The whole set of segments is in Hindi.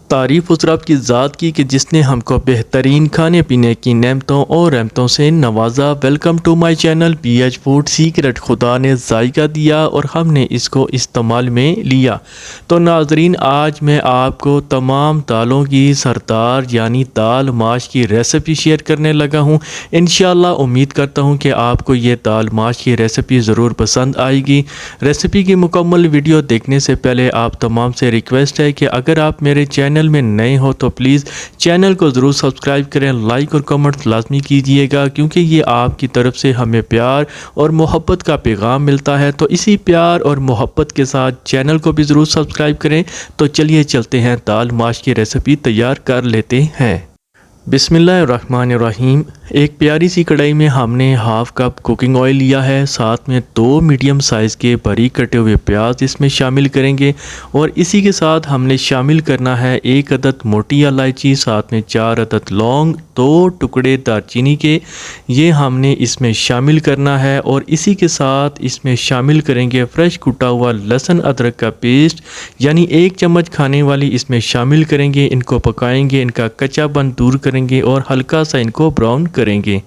तारीफ़ उस रब की ज़ात की कि जिसने हमको बेहतरीन खाने पीने की नेमतों और रहमतों से नवाजा। Welcome to my channel PH food secret. खुदा ने जायका दिया और हमने इसको इस्तेमाल में लिया। तो नाजरीन, आज मैं आपको तमाम दालों की सरदार यानी दाल माश की रेसिपी शेयर करने लगा हूँ। इंशाल्लाह उम्मीद करता हूँ कि आपको ये दाल माश की रेसिपी ज़रूर पसंद आएगी। रेसिपी की मुकम्मल वीडियो देखने से पहले आप तमाम से रिक्वेस्ट है कि अगर आप मेरे चैनल में नए हो तो प्लीज़ चैनल को ज़रूर सब्सक्राइब करें, लाइक और कमेंट लाजमी कीजिएगा, क्योंकि ये आपकी तरफ से हमें प्यार और मोहब्बत का पैगाम मिलता है। तो इसी प्यार और मोहब्बत के साथ चैनल को भी ज़रूर सब्सक्राइब करें। तो चलिए चलते हैं, दाल माश की रेसिपी तैयार कर लेते हैं। बिस्मिल्लाहिर्रहमानिर्रहीम। एक प्यारी सी कढ़ाई में हमने हाफ़ कप कुकिंग ऑयल लिया है। साथ में 2 मीडियम साइज़ के बारीक कटे हुए प्याज इसमें शामिल करेंगे और इसी के साथ हमने शामिल करना है 1 अदद मोटी इलायची, साथ में 4 अदद लौंग, 2 टुकड़े दालचीनी के, ये हमने इसमें शामिल करना है। और इसी के साथ इसमें शामिल करेंगे फ्रेश कुटा हुआ लहसुन अदरक का पेस्ट, यानी 1 चम्मच खाने वाली इसमें शामिल करेंगे। इनको पकाएंगे, इनका कच्चापन दूर करेंगे और हल्का सा इनको ब्राउन करेंगे।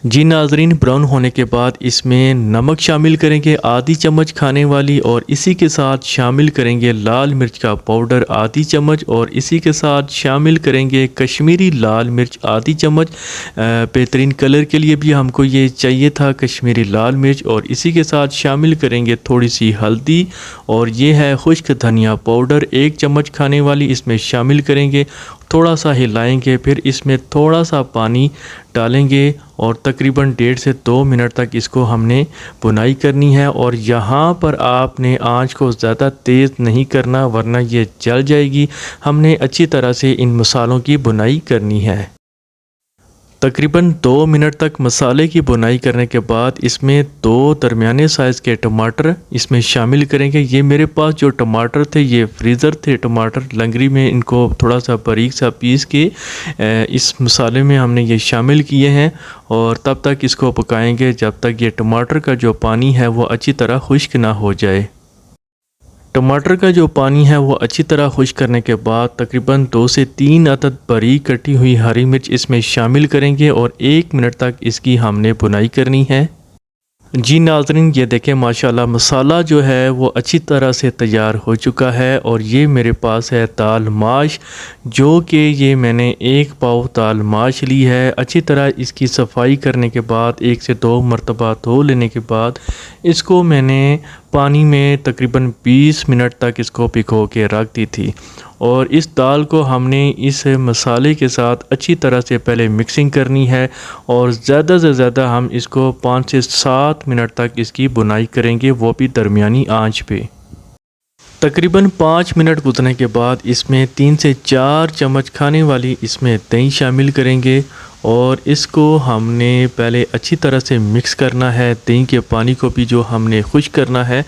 जी नाजरीन, ब्राउन होने के बाद इसमें नमक शामिल करेंगे आधी चम्मच खाने वाली, और इसी के साथ शामिल करेंगे लाल मिर्च का पाउडर आधी चम्मच, और इसी के साथ शामिल करेंगे कश्मीरी लाल मिर्च आधी चम्मच। बेहतरीन कलर के लिए भी हमको ये चाहिए था कश्मीरी लाल मिर्च। और इसी के साथ शामिल करेंगे थोड़ी सी हल्दी, और ये है खुश्क धनिया पाउडर 1 चम्मच खाने वाली इसमें शामिल करेंगे। थोड़ा सा हिलाएंगे, फिर इसमें थोड़ा सा पानी डालेंगे और तकरीबन 1.5 से 2 मिनट तक इसको हमने भुनाई करनी है। और यहाँ पर आपने आंच को ज़्यादा तेज़ नहीं करना, वरना ये जल जाएगी। हमने अच्छी तरह से इन मसालों की भुनाई करनी है। तकरीबन 2 मिनट तक मसाले की भुनाई करने के बाद इसमें 2 दरमियाने साइज़ के टमाटर इसमें शामिल करेंगे। ये मेरे पास जो टमाटर थे ये फ्रीज़र थे टमाटर, लंगरी में इनको थोड़ा सा बारीक सा पीस के इस मसाले में हमने ये शामिल किए हैं। और तब तक इसको पकाएंगे जब तक ये टमाटर का जो पानी है वो अच्छी तरह खुश्क ना हो जाए। टमाटर का जो पानी है वो अच्छी तरह खुश्क करने के बाद तकरीबन 2 से 3 अदद बारीक कटी हुई हरी मिर्च इसमें शामिल करेंगे और 1 मिनट तक इसकी हमने भुनाई करनी है। जी नाज़रीन, ये देखें माशाल्लाह मसाला जो है वो अच्छी तरह से तैयार हो चुका है। और ये मेरे पास है दाल माश, जो कि ये मैंने 1 पाव दाल माश ली है। अच्छी तरह इसकी सफाई करने के बाद 1 से 2 मरतबा धो लेने के बाद इसको मैंने पानी में तकरीबन 20 मिनट तक इसको भिगो के रख दी थी। और इस दाल को हमने इस मसाले के साथ अच्छी तरह से पहले मिक्सिंग करनी है और ज़्यादा से ज़्यादा हम इसको 5 से 7 मिनट तक इसकी भुनाई करेंगे, वो भी दरमियानी आंच पे। तकरीबन 5 मिनट गुजरने के बाद इसमें 3 से 4 चम्मच खाने वाली इसमें दही शामिल करेंगे और इसको हमने पहले अच्छी तरह से मिक्स करना है। दही के पानी को भी जो हमने खुश्क करना है।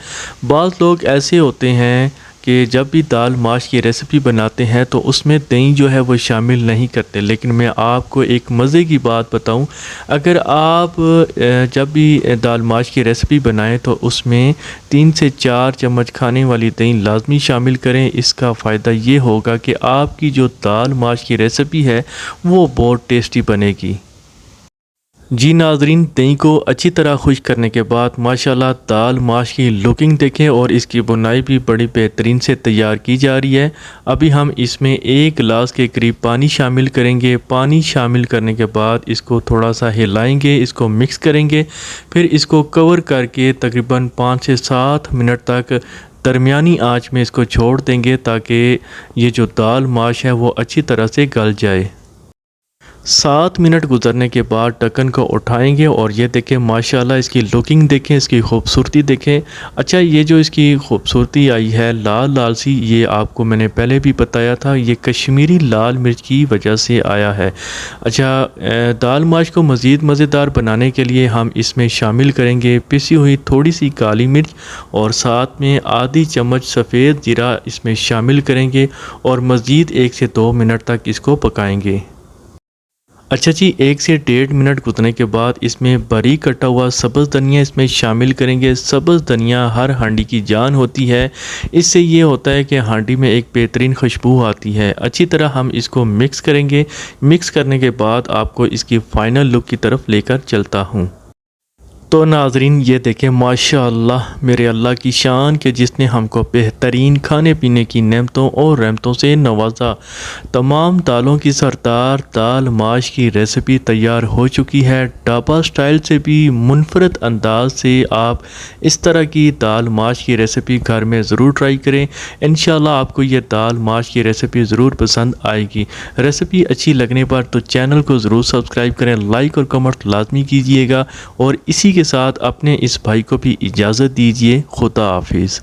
बाज़ लोग ऐसे होते हैं कि जब भी दाल माश की रेसिपी बनाते हैं तो उसमें दही जो है वो शामिल नहीं करते, लेकिन मैं आपको एक मज़े की बात बताऊं, अगर आप जब भी दाल माश की रेसिपी बनाएं तो उसमें 3 से 4 चम्मच खाने वाली दही लाजमी शामिल करें। इसका फ़ायदा ये होगा कि आपकी जो दाल माश की रेसिपी है वो बहुत टेस्टी बनेगी। जी नाजरीन, दही को अच्छी तरह खुश्क करने के बाद माशाल्लाह दाल माश की लुकिंग देखें और इसकी बुनाई भी बड़ी बेहतरीन से तैयार की जा रही है। अभी हम इसमें 1 गिलास के करीब पानी शामिल करेंगे। पानी शामिल करने के बाद इसको थोड़ा सा हिलाएंगे, इसको मिक्स करेंगे, फिर इसको कवर करके तकरीबन 5 से 7 मिनट तक दरमियानी आँच में इसको छोड़ देंगे ताकि ये जो दाल माश है वो अच्छी तरह से गल जाए। 7 मिनट गुजरने के बाद ढक्कन को उठाएंगे और ये देखें माशाल्लाह इसकी लुकिंग देखें, इसकी खूबसूरती देखें। अच्छा, ये जो इसकी खूबसूरती आई है लाल लाल सी, ये आपको मैंने पहले भी बताया था, ये कश्मीरी लाल मिर्च की वजह से आया है। अच्छा, दाल माश को मज़ीद मज़ेदार बनाने के लिए हम इसमें शामिल करेंगे पिसी हुई थोड़ी सी काली मिर्च और साथ में आधी चम्मच सफ़ेद जीरा इसमें शामिल करेंगे और मज़ीद 1 से 2 मिनट तक इसको पकाएंगे। अच्छा जी, 1 से 1.5 मिनट गुथने के बाद इसमें बारीक कटा हुआ सब्ज़ धनिया इसमें शामिल करेंगे। सब्ज़ धनिया हर हांडी की जान होती है। इससे ये होता है कि हांडी में एक बेहतरीन खुशबू आती है। अच्छी तरह हम इसको मिक्स करेंगे। मिक्स करने के बाद आपको इसकी फ़ाइनल लुक की तरफ लेकर चलता हूँ। तो नाज़रीन, ये देखें माशाअल्लाह मेरे अल्लाह की शान के जिसने हमको बेहतरीन खाने पीने की नेमतों और रहमतों से नवाजा। तमाम दालों की सरदार दाल माश की रेसिपी तैयार हो चुकी है। ढाबा स्टाइल से भी मुनफरद अंदाज से आप इस तरह की दाल माश की रेसिपी घर में ज़रूर ट्राई करें। इंशाल्लाह आपको ये दाल माश की रेसिपी ज़रूर पसंद आएगी। रेसिपी अच्छी लगने पर तो चैनल को ज़रूर सब्सक्राइब करें, लाइक और कमेंट लाजमी कीजिएगा और इसी के साथ अपने इस भाई को भी इजाज़त दीजिए। खुदा हाफिज़।